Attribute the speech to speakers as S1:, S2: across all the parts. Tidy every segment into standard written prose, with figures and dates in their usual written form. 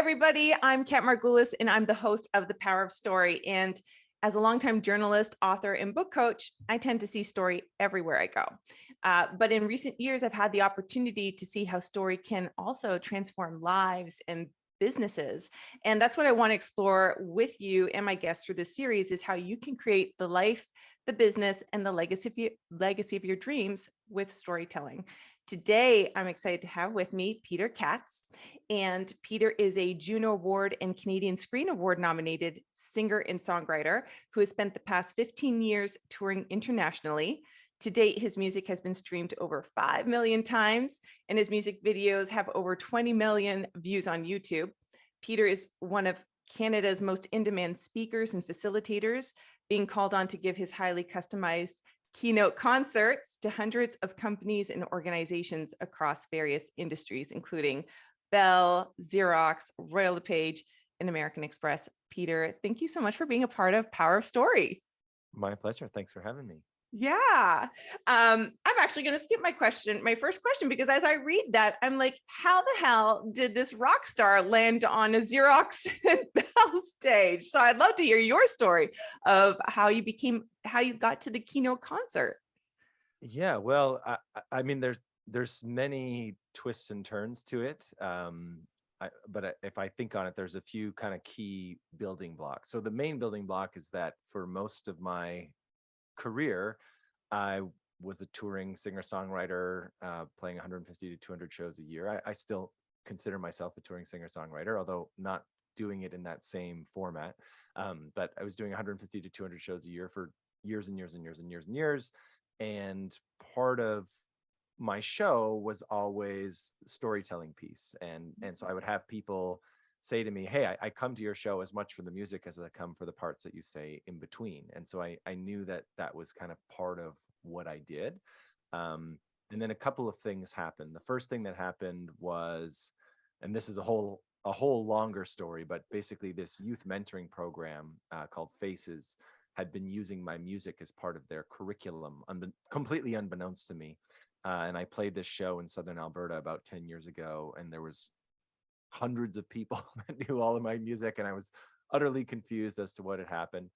S1: everybody. I'm Kat Margulis, and I'm the host of The Power of Story. And as a longtime journalist, author, and book coach, I tend to see story everywhere I go. But in recent years, I've had the opportunity to see how story can also transform lives and businesses. And that's what I want to explore with you and my guests through this series is how you can create the life, the business, and the legacy of your dreams with storytelling. Today, I'm excited to have with me Peter Katz. And Peter is a JUNO Award and Canadian Screen Award nominated singer and songwriter who has spent the past 15 years touring internationally. To date, his music has been streamed over 5 million times, and his music videos have over 20 million views on YouTube. Peter is one of Canada's most in-demand speakers and facilitators, being called on to give his highly customized keynote concerts to hundreds of companies and organizations across various industries, including Bell, Xerox, Lepage and American Express. Peter, thank you so much for being a part of Power of Story.
S2: My pleasure. Thanks for having me.
S1: Yeah. I'm actually going to skip my first question, because as I read that, I'm like, how the hell did this rock star land on a Xerox and Bell stage? So I'd love to hear your story of how you got to the keynote concert.
S2: Yeah, well, I mean, there's many twists and turns to it. But if I think on it, there's a few kind of key building blocks. So the main building block is that for most of my career, I was a touring singer-songwriter, playing 150 to 200 shows a year. I still consider myself a touring singer-songwriter, although not doing it in that same format. But I was doing 150 to 200 shows a year for years and years and years and years and years. And part of my show was always the storytelling piece. And so I would have people say to me, hey, I come to your show as much for the music as I come for the parts that you say in between. And so I knew that was kind of part of what I did. And then a couple of things happened. The first thing that happened was, and this is a whole longer story, but basically this youth mentoring program called Faces had been using my music as part of their curriculum, completely unbeknownst to me. And I played this show in Southern Alberta about 10 years ago, and there was hundreds of people that knew all of my music, and I was utterly confused as to what had happened.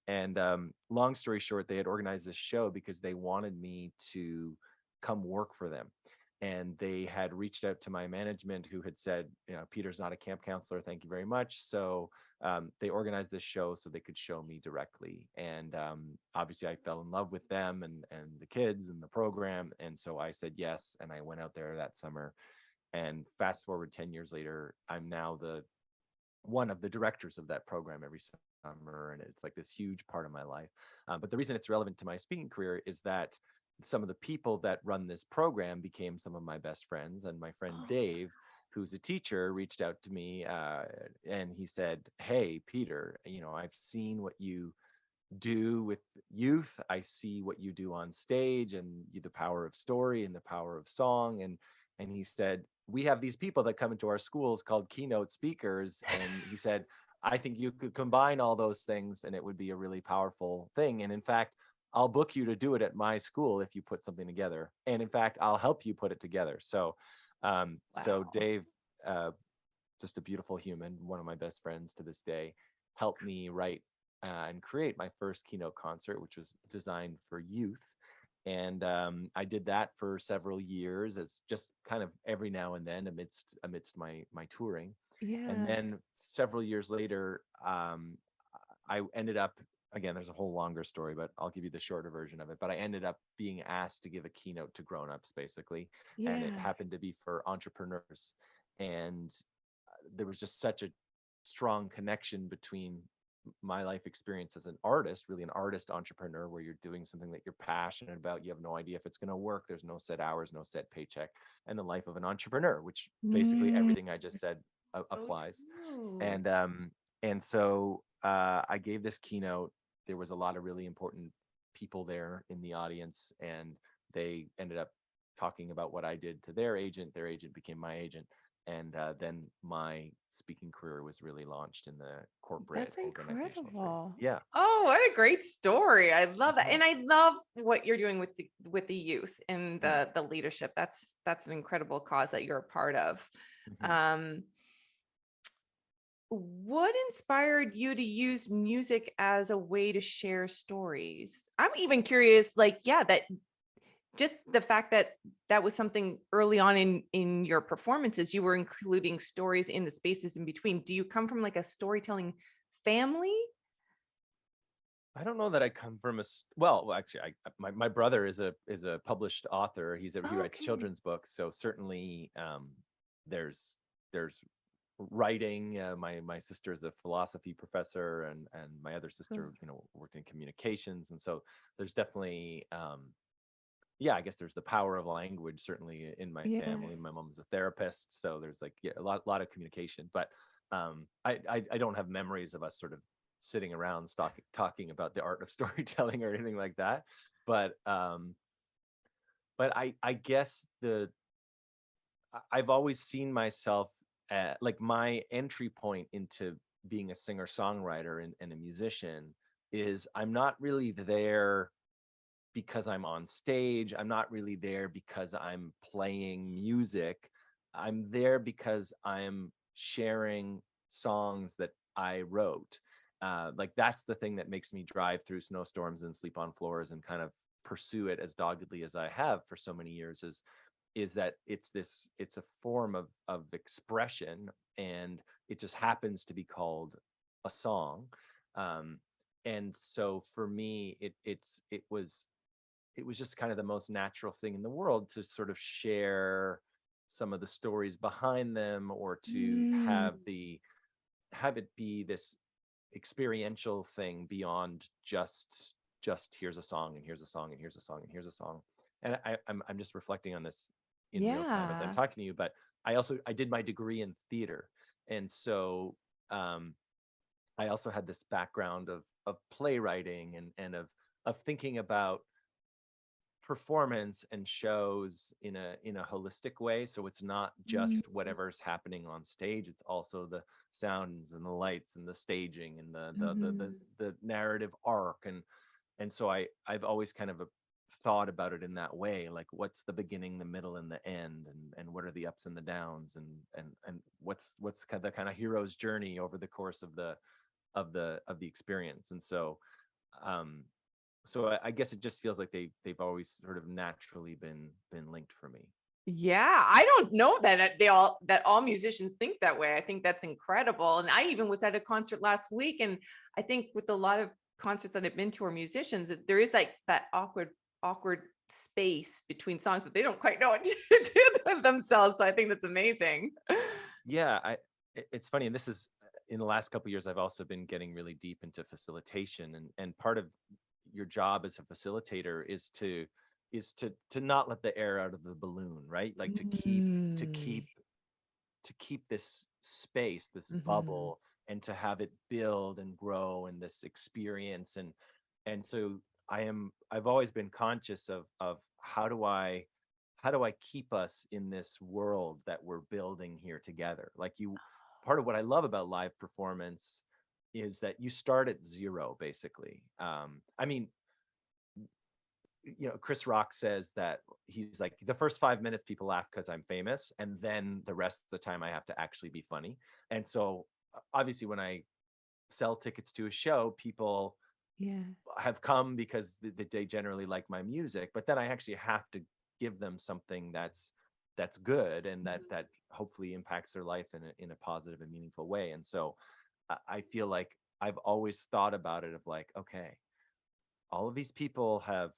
S2: And long story short, they had organized this show because they wanted me to come work for them. And they had reached out to my management, who had said, Peter's not a camp counselor, thank you very much. So they organized this show so they could show me directly. And obviously I fell in love with them and the kids and the program. And so I said yes, and I went out there that summer. And fast forward 10 years later, I'm now one of the directors of that program every summer. And it's like this huge part of my life. But the reason it's relevant to my speaking career is that some of the people that run this program became some of my best friends. And my friend Dave, who's a teacher, reached out to me and he said, hey, Peter, I've seen what you do with youth. I see what you do on stage and the power of story and the power of song. And he said, we have these people that come into our schools called keynote speakers. And he said, I think you could combine all those things and it would be a really powerful thing. And in fact, I'll book you to do it at my school if you put something together. And in fact, I'll help you put it together. So, So Dave, just a beautiful human, one of my best friends to this day, helped me write and create my first keynote concert, which was designed for youth. And I did that for several years as just kind of every now and then amidst my touring.
S1: Yeah.
S2: And then several years later, I ended up, again, there's a whole longer story, but I'll give you the shorter version of it. But I ended up being asked to give a keynote to grownups, basically.
S1: Yeah.
S2: And it happened to be for entrepreneurs. And there was just such a strong connection between my life experience as an artist, really an artist entrepreneur, where you're doing something that you're passionate about. You have no idea if it's going to work. There's no set hours, no set paycheck, and the life of an entrepreneur, which basically everything I just said applies. And so I gave this keynote. There was a lot of really important people there in the audience, and they ended up talking about what I did to their agent. Their agent became my agent. And then my speaking career was really launched in the corporate organizational space. Yeah.
S1: Oh, what a great story. I love that. And I love what you're doing with the youth and the leadership. That's an incredible cause that you're a part of. what inspired you to use music as a way to share stories? I'm even curious, like, yeah, that just the fact that that was something early on in your performances, you were including stories in the spaces in between. Do you come from like a storytelling family?
S2: I don't know that I come from well, actually, my brother is a published author. He writes
S1: Okay.
S2: children's books, so certainly there's there's writing. My sister is a philosophy professor, and my other
S1: Cool.
S2: sister, worked in communications, and so there's definitely yeah, I guess there's the power of language certainly in my
S1: Yeah.
S2: family. My mom's a therapist, so there's like, yeah, a lot of communication. But I don't have memories of us sort of sitting around talking about the art of storytelling or anything like that. But I guess I've always seen myself like my entry point into being a singer-songwriter and a musician is I'm not really there because I'm on stage. I'm not really there because I'm playing music. I'm there because I'm sharing songs that I wrote. Like that's the thing that makes me drive through snowstorms and sleep on floors and kind of pursue it as doggedly as I have for so many years is that it's a form of expression, and it just happens to be called a song. Um, and so for me, it was just kind of the most natural thing in the world to sort of share some of the stories behind them, or to
S1: Mm.
S2: have it be this experiential thing beyond just here's a song and here's a song and here's a song and here's a song. And I'm just reflecting on this in real time as I'm
S1: Yeah.
S2: talking to you. But I did my degree in theater, and so um, I also had this background of playwriting and of thinking about performance and shows in a holistic way. So it's not
S1: Mm.
S2: just whatever's happening on stage, it's also the sounds and the lights and the staging and
S1: Mhm.
S2: the narrative arc. And so I've always kind of thought about it in that way, like what's the beginning, the middle, and the end, and what are the ups and the downs, and what's the kind of hero's journey over the course of the experience. And so um I guess it just feels like they've always sort of naturally been linked for me.
S1: Yeah, I don't know that all musicians think that way. I think that's incredible. And I even was at a concert last week, and I think with a lot of concerts that I've been to or musicians, that there is like that awkward space between songs that they don't quite know what to do with themselves. So I think that's amazing.
S2: Yeah, it's funny, and this is in the last couple of years I've also been getting really deep into facilitation, and part of your job as a facilitator is to not let the air out of the balloon, right? Like to
S1: Mm.
S2: keep to keep this space, this
S1: Mhm.
S2: bubble, and to have it build and grow in this experience. And so I've always been conscious of how do I keep us in this world that we're building here together. Like part of what I love about live performance is that you start at zero, basically. I mean, Chris Rock says that he's like, the first 5 minutes people laugh because I'm famous, and then the rest of the time I have to actually be funny. And so obviously when I sell tickets to a show, people
S1: Yeah.
S2: have come because they generally like my music, but then I actually have to give them something that's good, and that hopefully impacts their life in a positive and meaningful way. And so I feel like I've always thought about it of like, okay, all of these people have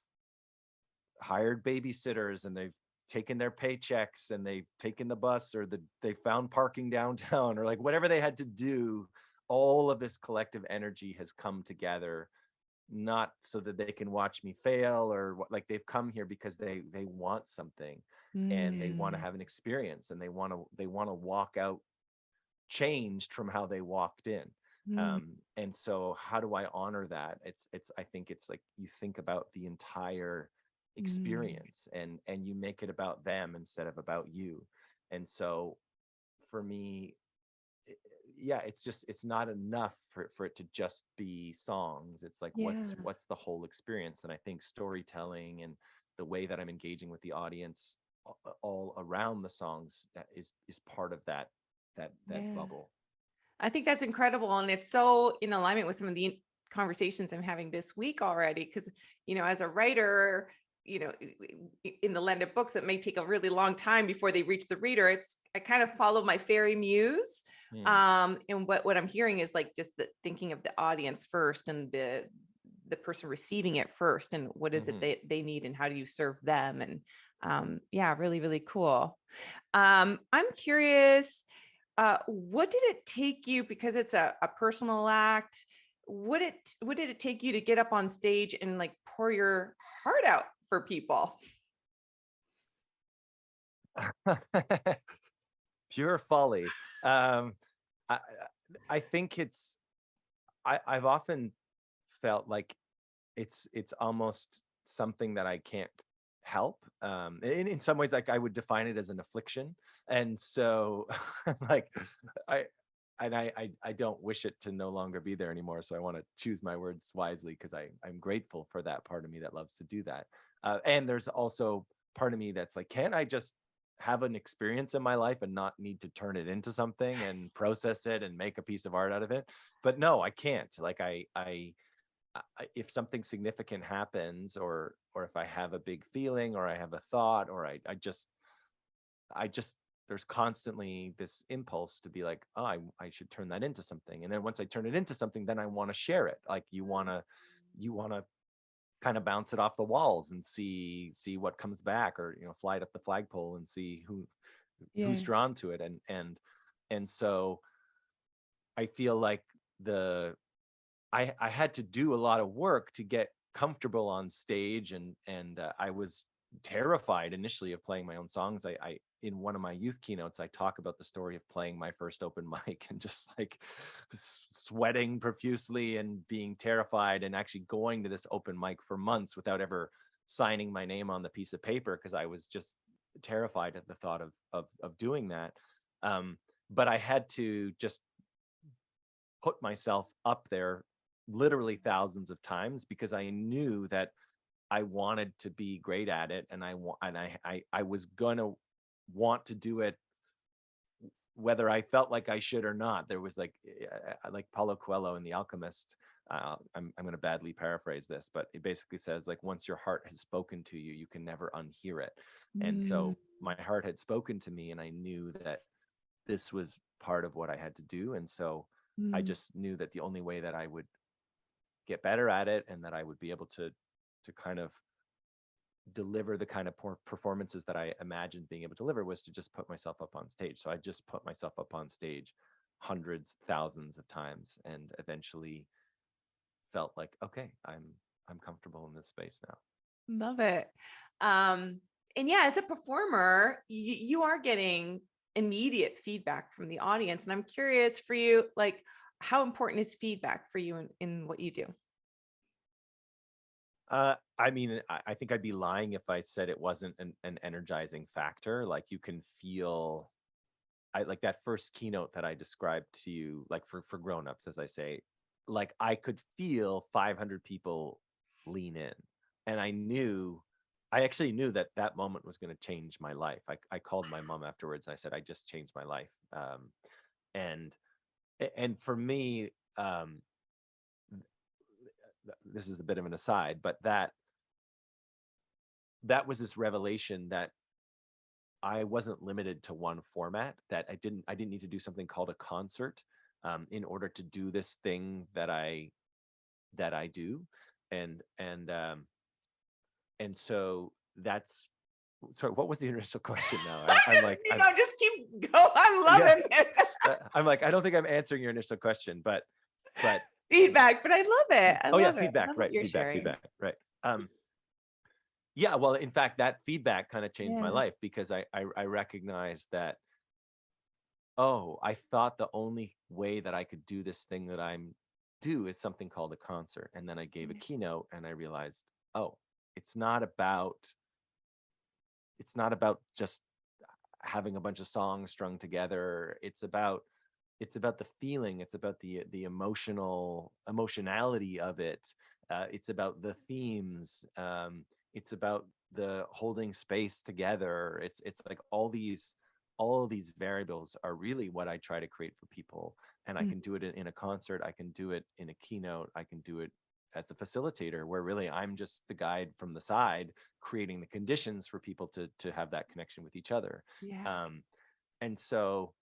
S2: hired babysitters, and they've taken their paychecks, and they've taken the bus, or they found parking downtown, or like whatever they had to do. All of this collective energy has come together, not so that they can watch me fail, or like they've come here because they want something, and they want to
S1: Mm.
S2: have an experience, and they want to walk out changed from how they walked in.
S1: Mm.
S2: And so how do I honor that? It's I think it's like you think about the entire
S1: Mm.
S2: experience, and you make it about them instead of about you. And so for me, i- yeah, it's not enough for it to just be songs. It's like
S1: Yeah.
S2: what's the whole experience. And I think storytelling and the way that I'm engaging with the audience all around the songs, that is part of that
S1: Yeah.
S2: bubble.
S1: I think that's incredible. And it's so in alignment with some of the conversations I'm having this week already. Because, as a writer, in the land of books that may take a really long time before they reach the reader, I kind of follow my fairy muse.
S2: Hmm.
S1: And what I'm hearing is like just the thinking of the audience first and the person receiving it first, and what is it
S2: Mhm.
S1: they need and how do you serve them? And yeah, really, really cool. I'm curious, what did it take you, because it's a personal act, what did it take you to get up on stage and like pour your heart out for people?
S2: Pure folly. Um, I, I think I've often felt like it's almost something that I can't help. In some ways, like I would define it as an affliction. And so like I I don't wish it to no longer be there anymore. So I want to choose my words wisely because I'm grateful for that part of me that loves to do that. And there's also part of me that's like, can't I just have an experience in my life and not need to turn it into something and process it and make a piece of art out of it? But no, I can't. Like if something significant happens, or if I have a big feeling, or I have a thought, or I just there's constantly this impulse to be like, oh, I should turn that into something. And then once I turn it into something, then I want to share it. Like you want to kind of bounce it off the walls and see what comes back, or fly it up the flagpole and see who's
S1: Yeah.
S2: drawn to it. And so I feel like the I had to do a lot of work to get comfortable on stage, and I was terrified initially of playing my own songs. I in one of my youth keynotes, I talk about the story of playing my first open mic and just like sweating profusely and being terrified, and actually going to this open mic for months without ever signing my name on the piece of paper because I was just terrified at the thought of doing that. But I had to just put myself up there literally thousands of times because I knew that I wanted to be great at it, and I was gonna want to do it whether I felt like I should or not. There was like Paulo Coelho in The Alchemist. I'm going to badly paraphrase this, but it basically says like once your heart has spoken to you, you can never unhear it. And
S1: Mm,
S2: so my heart had spoken to me, and I knew that this was part of what I had to do. And so I
S1: mm,
S2: just knew that the only way that I would get better at it, and that I would be able to kind of deliver the kind of performances that I imagined being able to deliver, was to just put myself up on stage. So I just put myself up on stage hundreds, thousands of times, and eventually felt like, okay, I'm comfortable in this space now.
S1: love it. Um, and yeah, as a performer, you are getting immediate feedback from the audience. And I'm curious for you, like, how important is feedback for you in what you do?
S2: I mean, I think I'd be lying if I said it wasn't an energizing factor. Like you can feel, I like that first keynote that I described to you, like for grown-ups, as I say, like I could feel 500 people lean in. And I actually knew that that moment was going to change my life. I called my mom afterwards and I said, I just changed my life. And, and for me, this is a bit of an aside, but that was this revelation that I wasn't limited to one format, that I didn't need to do something called a concert in order to do this thing that I do. And and um and so that's, sorry, what was the initial question now? I'm
S1: Just,
S2: like, I'm
S1: just keep go. I'm
S2: yeah,
S1: loving it.
S2: I'm like, I don't think I'm answering your initial question, but
S1: Feedback, but I love it. I
S2: oh yeah,
S1: love it. I
S2: feedback,
S1: love what
S2: right,
S1: you're
S2: feedback,
S1: sharing.
S2: feedback, right. Yeah, well, in fact, that feedback kind of changed my
S1: Yeah.
S2: life because I recognized that, oh, I thought the only way that I could do this thing that I'm do is something called a concert. And then I gave a
S1: Yeah.
S2: keynote and I realized, oh, it's not about just having a bunch of songs strung together. It's about the feeling, it's about the emotionality of it. It's about the themes. It's about the holding space together. It's like all these all of these variables are really what I try to create for people. And I can do it in a concert, I can do it in a keynote, I can do it as a facilitator, where really I'm just the guide from the side, creating the conditions for people to have that connection with each other.
S1: Yeah.
S2: And so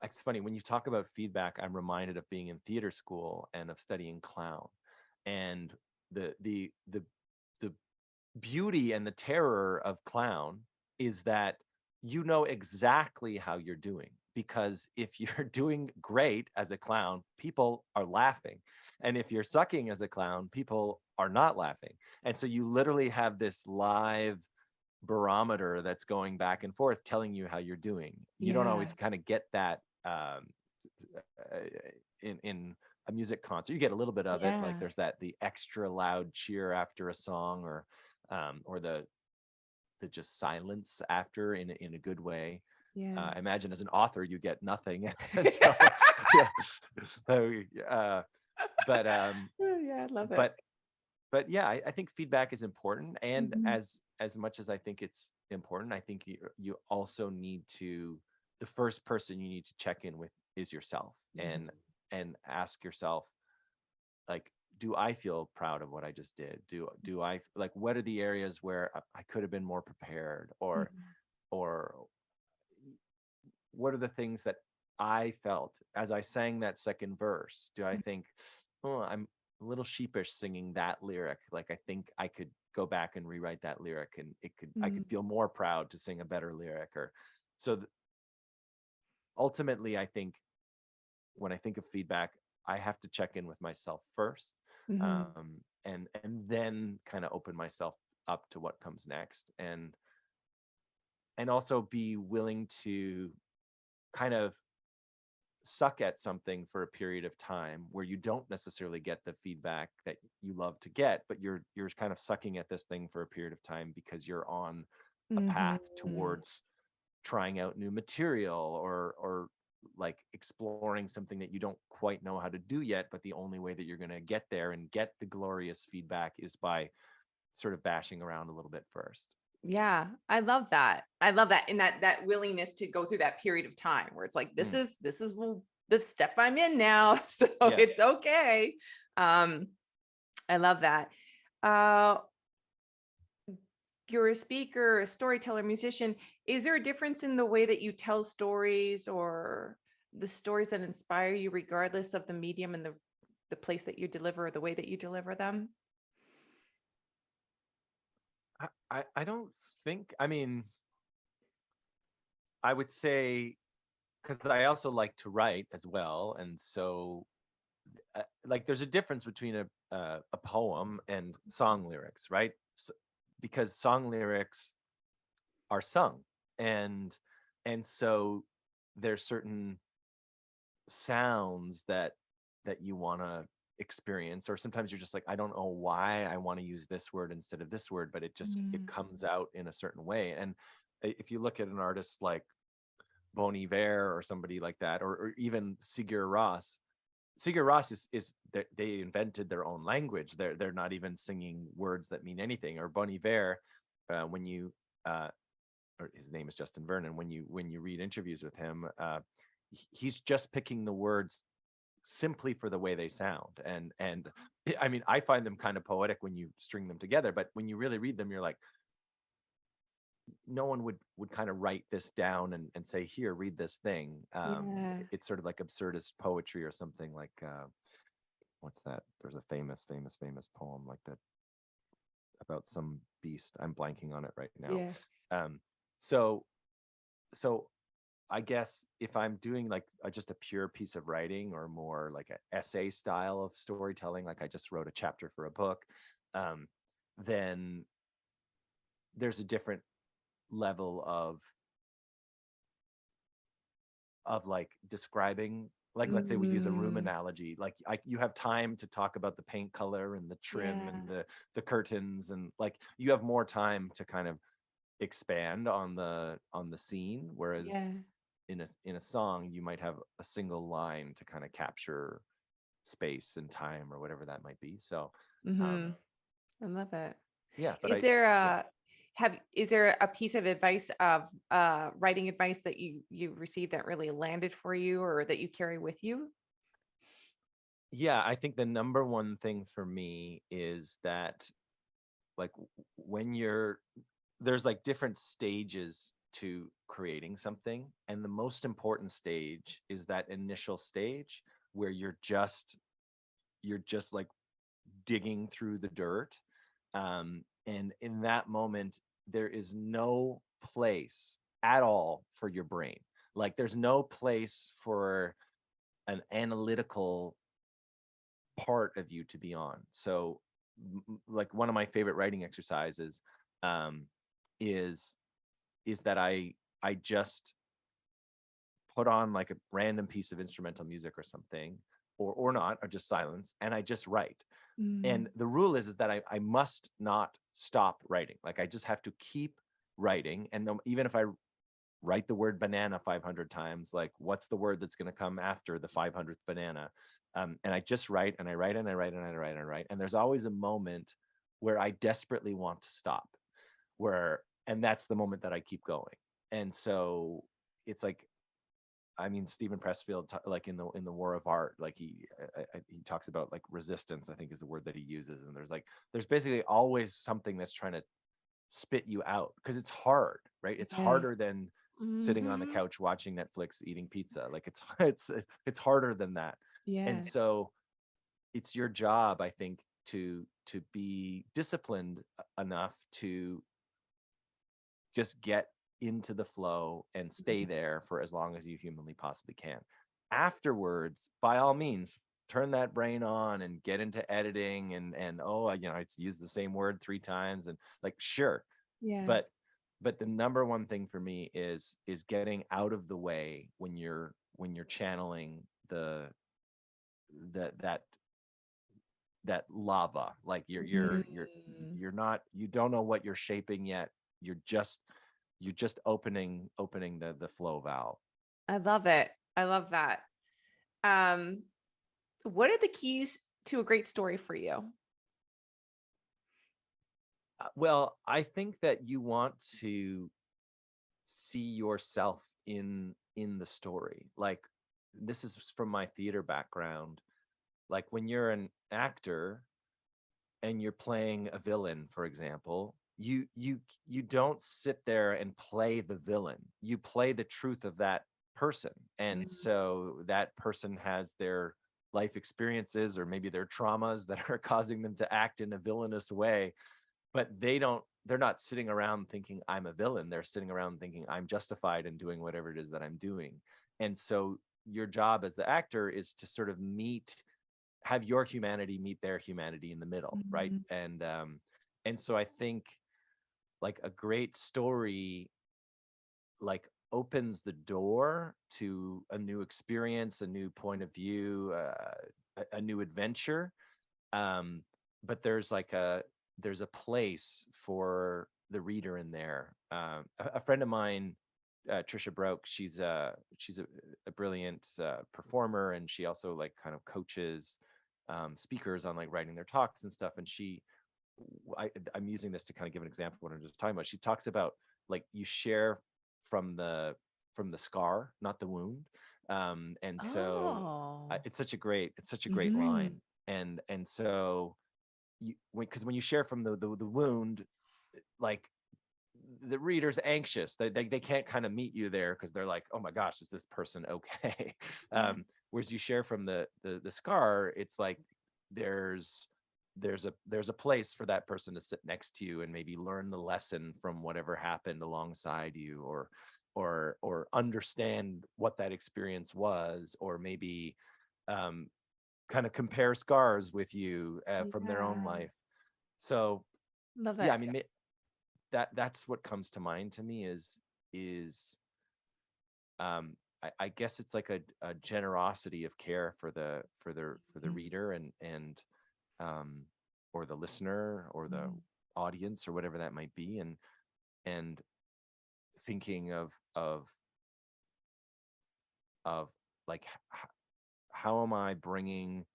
S2: it's funny when you talk about feedback, I'm reminded of being in theater school and of studying clown, and the beauty and the terror of clown is that you know exactly how you're doing, because if you're doing great as a clown, people are laughing, and if you're sucking as a clown, people are not laughing. And so you literally have this live barometer that's going back and forth telling you how you're doing. You don't
S1: Yeah.
S2: always kind of get that in a music concert. You get a little bit of it, like
S1: Yeah.
S2: there's that the extra loud cheer after a song, or the just silence after in a good way.
S1: Yeah.
S2: I imagine as an author you get nothing until yeah. So, but
S1: Yeah, I love it.
S2: but but yeah, I think feedback is important, and
S1: Mhm.
S2: as much as I think it's important, I think you also need to, the first person you need to check in with is yourself,
S1: Mhm.
S2: and ask yourself, like, do I feel proud of what I just did? Do I, like, what are the areas where I could have been more prepared,
S1: Mhm.
S2: or what are the things that I felt as I sang that second verse? Do I think, oh, I'm a little sheepish singing that lyric? Like, I think I could go back and rewrite that lyric, and I
S1: Mhm.
S2: could feel more proud to sing a better lyric. Or so ultimately, I think when I think of feedback, I have to check in with myself first,
S1: Mhm.
S2: and then kind of open myself up to what comes next, and also be willing to kind of suck at something for a period of time where you don't necessarily get the feedback that you love to get, but you're kind of sucking at this thing for a period of time because you're on a
S1: Mhm.
S2: path towards trying out new material, or like exploring something that you don't quite know how to do yet, but the only way that you're going to get there and get the glorious feedback is by sort of bashing around a little bit first.
S1: Yeah, I love that. I love that. And that willingness to go through that period of time where it's like,
S2: Mm,
S1: this is the step I'm in now. So
S2: yeah.
S1: it's okay. Um, I love that. Uh, you're a speaker, a storyteller, musician. Is there a difference in the way that you tell stories, or the stories that inspire you, regardless of the medium and the place that you deliver, or the way that you deliver them?
S2: I don't think, I mean, I would say, because I also like to write as well, and so like there's a difference between a poem and song lyrics, right? Because song lyrics are sung, and so there's certain sounds that you want to experience, or sometimes you're just like, I don't know why I want to use this word instead of this word, but it
S1: Mm.
S2: comes out in a certain way. And if you look at an artist like Bon Iver or somebody like that, or even Sigur Ross is they invented their own language. They're not even singing words that mean anything. Or Bon Iver, when you or his name is Justin Vernon. When you read interviews with him, he's just picking the words simply for the way they sound. And I mean, I find them kind of poetic when you string them together, but when you really read them, you're like, no one would kind of write this down and say, here, read this thing.
S1: Yeah.
S2: It's sort of like absurdist poetry or something like what's that? There's a famous poem like that about some beast. I'm blanking on it right now.
S1: Yeah.
S2: Um, so so I guess if I'm doing like just a pure piece of writing, or more like an essay style of storytelling, like I just wrote a chapter for a book, um, then there's a different level of like describing, like, let's say we use a room
S1: Mm.
S2: analogy, like you have time to talk about the paint color and the trim
S1: Yeah.
S2: and the curtains, and like you have more time to kind of expand on the scene, whereas
S1: Yeah.
S2: in a song you might have a single line to kind of capture space and time or whatever that might be. So um
S1: Hmm. I love it.
S2: yeah, but
S1: Is
S2: I
S1: there
S2: yeah.
S1: Is there a piece of advice of writing advice that you received that really landed for you or that you carry with you?
S2: Yeah, I think the number one thing for me is that, like, when there's like different stages to creating something, and the most important stage is that initial stage where you're just like digging through the dirt. And in that moment, there is no place at all for your brain. Like, there's no place for an analytical part of you to be on. So, like, one of my favorite writing exercises um, is that I just put on like a random piece of instrumental music or something, or not, or just silence, and I just write. And
S1: Mm.
S2: the rule is that I must not stop writing. Like, I just have to keep writing. And even if I write the word banana 500 times, like, what's the word that's going to come after the 500th banana? And I just write, and I write, and I write, and I write, and I write. And there's always a moment where I desperately want to stop, and that's the moment that I keep going. And so it's like, I mean, Stephen Pressfield, like in the War of Art, like he talks about like resistance, I think is the word that he uses. And there's basically always something that's trying to spit you out, because it's hard, right? It's
S1: Yes.
S2: harder than sitting on the
S1: Mhm.
S2: couch watching Netflix, eating pizza. Like, it's harder than that. And
S1: Yes.
S2: so it's your job, I think, to be disciplined enough to just get into the flow and stay there for as long as you humanly possibly can. Afterwards, by all means, turn that brain on and get into editing, and it's used the same word 3 times, and like, sure.
S1: Yeah.
S2: But the number one thing for me is getting out of the way when you're channeling that that lava. Like,
S1: Mm.
S2: you don't know what you're shaping yet. You're just opening the flow valve.
S1: I love it. I love that. Um, what are the keys to a great story for you?
S2: Well, I think that you want to see yourself in the story. Like, this is from my theater background. Like, when you're an actor and you're playing a villain, for example, you don't sit there and play the villain. You play the truth of that person. And
S1: Mm.
S2: so that person has their life experiences, or maybe their traumas, that are causing them to act in a villainous way. But they're not sitting around thinking I'm a villain. They're sitting around thinking I'm justified in doing whatever it is that I'm doing. And so your job as the actor is to sort of have your humanity meet their humanity in the middle, right?
S1: Mhm.
S2: And so I think, like, a great story, like, opens the door to a new experience, a new point of view, a new adventure. um but there's a place for the reader in there. A friend of mine, Trisha Broke, she's a brilliant performer, and she also, like, kind of coaches speakers on, like, writing their talks and stuff. And I'm using this to kind of give an example of what I'm just talking about. She talks about, like, you share from the scar, not the wound. And so
S1: Oh.
S2: it's such a great
S1: Mhm.
S2: line. And so because when you share from the wound, like, the reader's anxious. They can't kind of meet you there, because they're like, oh my gosh, is this person okay?
S1: Yeah.
S2: Whereas you share from the scar, it's like there's there's a place for that person to sit next to you and maybe learn the lesson from whatever happened alongside you, or understand what that experience was, or maybe um, kind of compare scars with you from their own
S1: Yeah.
S2: life. So
S1: Love
S2: yeah,
S1: it.
S2: I mean, that's what comes to mind to me is I guess it's like a generosity of care for the
S1: Mm.
S2: reader, and um or the listener, or the
S1: Mm.
S2: audience, or whatever that might be. And thinking of like, how am I bringing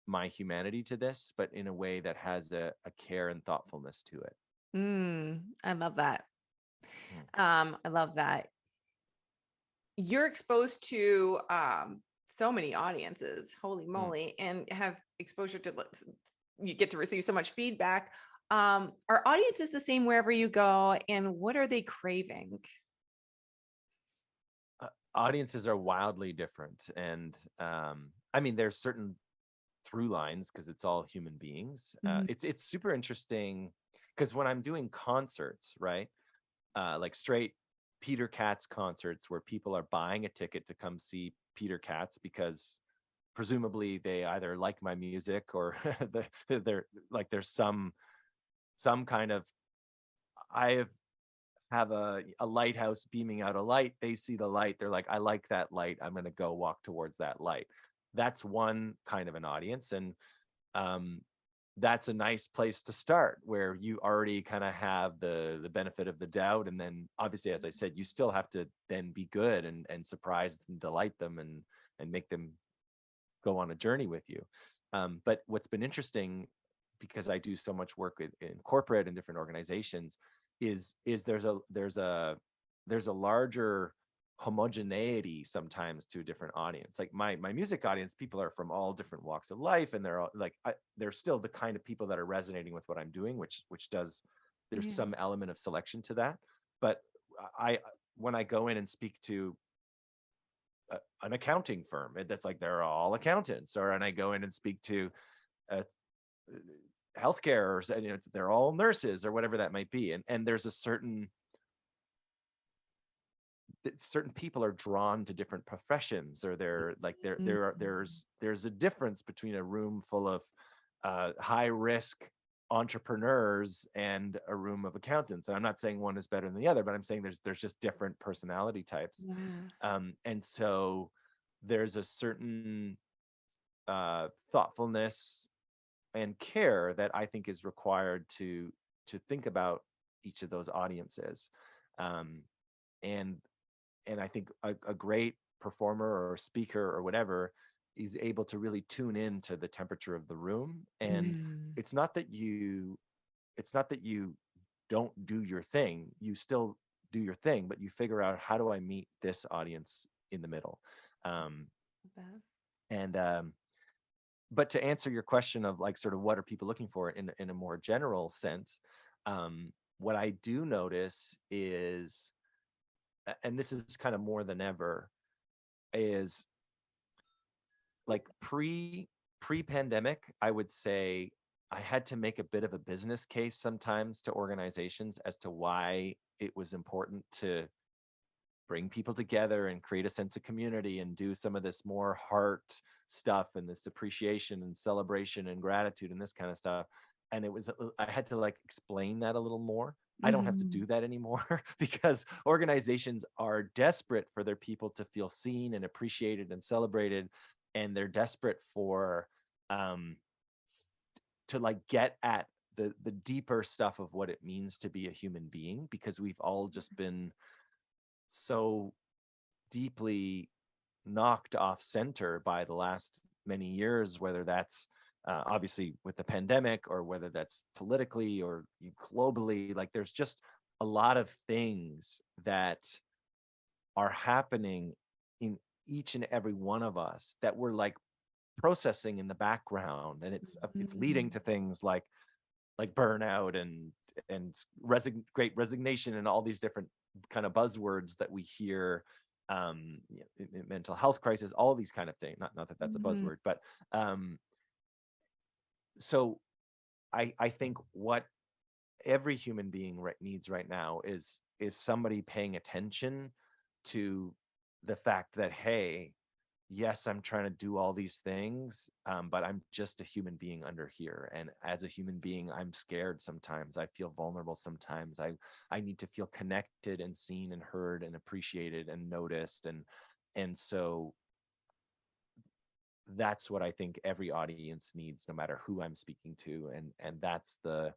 S2: my humanity to this, but in a way that has a care and thoughtfulness to it.
S1: I love that.
S2: Mm.
S1: I love that. You're exposed to so many audiences, holy
S2: Mm.
S1: moly, and have exposure to, you get to receive so much feedback. Are audiences the same wherever you go, and what are they craving?
S2: Audiences are wildly different, and I mean, there's certain through lines because it's all human beings.
S1: Mhm.
S2: It's super interesting because when I'm doing concerts, right, like straight Peter Katz concerts where people are buying a ticket to come see Peter Katz because presumably they either like my music or they're like there's some kind of I have a lighthouse beaming out a light. They see the light. They're like, I like that light. I'm going to go walk towards that light. That's one kind of an audience. And um, that's a nice place to start where you already kind of have the benefit of the doubt. And then obviously, as I said, you still have to then be good and surprise and delight them and make them go on a journey with you. But what's been interesting, because I do so much work in corporate and different organizations, is there's a larger homogeneity sometimes to a different audience. Like my music audience, people are from all different walks of life, and they're all like they're still the kind of people that are resonating with what I'm doing, which does there's
S1: Yes.
S2: some element of selection to that. But I when I go in and speak to an accounting firm that's like they're all accountants, or and I go in and speak to a healthcare, or you know, they're all nurses or whatever that might be, and there's a certain people are drawn to different professions, or they're like there's a difference between a room full of high risk entrepreneurs and a room of accountants. And I'm not saying one is better than the other, but I'm saying there's just different personality types.
S1: Yeah.
S2: And so there's a certain thoughtfulness and care that I think is required to think about each of those audiences. Um, and and I think a great performer or speaker or whatever is able to really tune in to the temperature of the room. And
S1: Mm.
S2: it's not that you it's not that you don't do your thing. You still do your thing, but you figure out, how do I meet this audience in the middle? Um,
S1: That.
S2: and But to answer your question of like sort of what are people looking for in a more general sense, what I do notice is, and this is kind of more than ever, is like pre-pandemic, I would say I had to make a bit of a business case sometimes to organizations as to why it was important to bring people together and create a sense of community and do some of this more heart stuff and this appreciation and celebration and gratitude and this kind of stuff. And I had to like explain that a little more. I don't have to
S1: Mhm.
S2: do that anymore because organizations are desperate for their people to feel seen and appreciated and celebrated. And they're desperate for um, to like get at the deeper stuff of what it means to be a human being, because we've all just been so deeply knocked off center by the last many years, whether that's obviously with the pandemic, or whether that's politically or globally. Like there's just a lot of things that are happening in each and every one of us that we're like processing in the background, and it's leading
S1: Mhm.
S2: to things like burnout and great resignation and all these different kind of buzzwords that we hear, mental health crisis, all these kind of things. Not that that's a
S1: Mhm.
S2: buzzword, but so I think what every human being needs right now is somebody paying attention to the fact that, hey, yes, I'm trying to do all these things, but I'm just a human being under here. And as a human being, I'm scared sometimes. I feel vulnerable sometimes. I need to feel connected and seen and heard and appreciated and noticed. And so that's what I think every audience needs, no matter who I'm speaking to. And that's the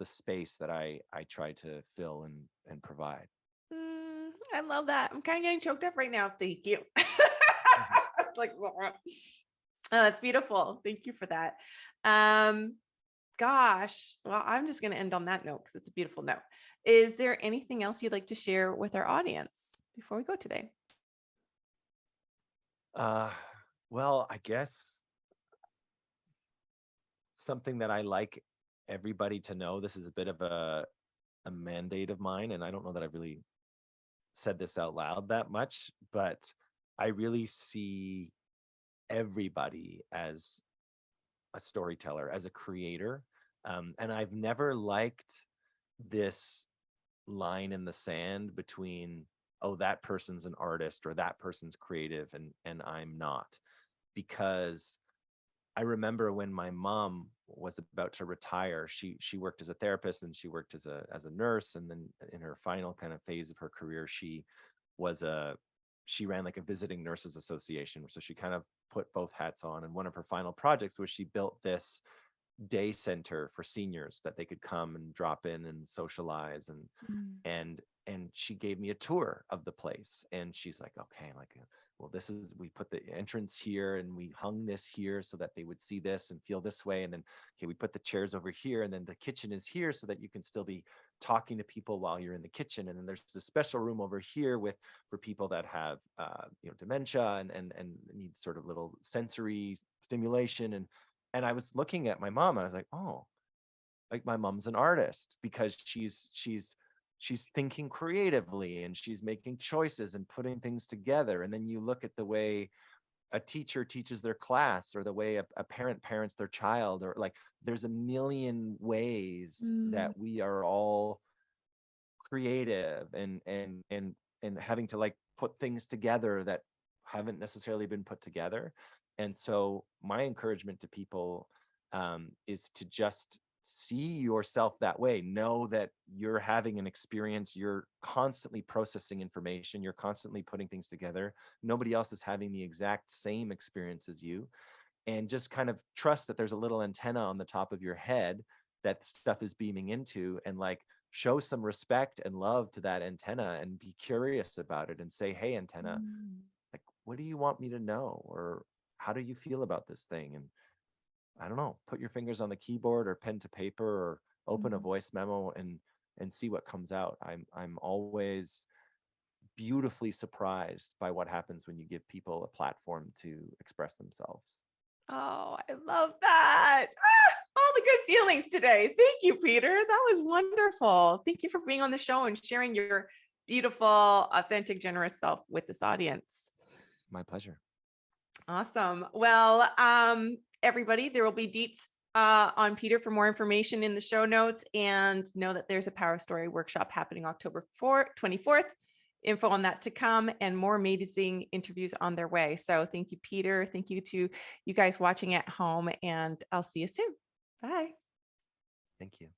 S2: space that I try to fill and provide.
S1: I love that. I'm kind of getting choked up right now. Thank you.
S2: Mhm.
S1: Like, oh, that's beautiful. Thank you for that. Um, Gosh, well, I'm just going to end on that note because it's a beautiful note. Is there anything else you'd like to share with our audience before we go today?
S2: Uh, well, I guess something that I like everybody to know, this is a bit of a mandate of mine, and I don't know that I've really said this out loud that much, but I really see everybody as a storyteller, as a creator. And I've never liked this line in the sand between, oh, that person's an artist or that person's creative and I'm not. Because I remember when my mom was about to retire, she worked as a therapist and she worked as a nurse. And then in her final kind of phase of her career, was a she ran like a visiting nurses association. So she kind of put both hats on. And one of her final projects was she built this day center for seniors that they could come and drop in and socialize
S1: Mm.
S2: and she gave me a tour of the place, and she's like, okay, like, well, this is, we put the entrance here and we hung this here so that they would see this and feel this way, and then okay, we put the chairs over here, and then the kitchen is here so that you can still be talking to people while you're in the kitchen, and then there's a special room over here with for people that have dementia and need sort of little sensory stimulation. And I was looking at my mom and I was like, oh, like my mom's an artist because she's thinking creatively and she's making choices and putting things together. And then you look at the way a teacher teaches their class, or the way a parent parents their child, or like there's a million ways
S1: Mm.
S2: that we are all creative and having to like put things together that haven't necessarily been put together. And so my encouragement to people is to just see yourself that way. Know that you're having an experience, you're constantly processing information, you're constantly putting things together. Nobody else is having the exact same experience as you, and just kind of trust that there's a little antenna on the top of your head that stuff is beaming into, and like show some respect and love to that antenna and be curious about it and say, hey, antenna,
S1: Mm.
S2: like, what do you want me to know? Or how do you feel about this thing? And I don't know, put your fingers on the keyboard or pen to paper or open a
S1: Mm.
S2: voice memo and see what comes out. I'm always beautifully surprised by what happens when you give people a platform to express themselves.
S1: Oh, I love that. All the good feelings today. Thank you, Peter. That was wonderful. Thank you for being on the show and sharing your beautiful, authentic, generous self with this audience.
S2: My pleasure.
S1: Awesome. Well, everybody, there will be deets on Peter for more information in the show notes, and know that there's a Power of Story workshop happening October 24th. Info on that to come, and more amazing interviews on their way. So thank you, Peter. Thank you to you guys watching at home, and I'll see you soon. Bye.
S2: Thank you.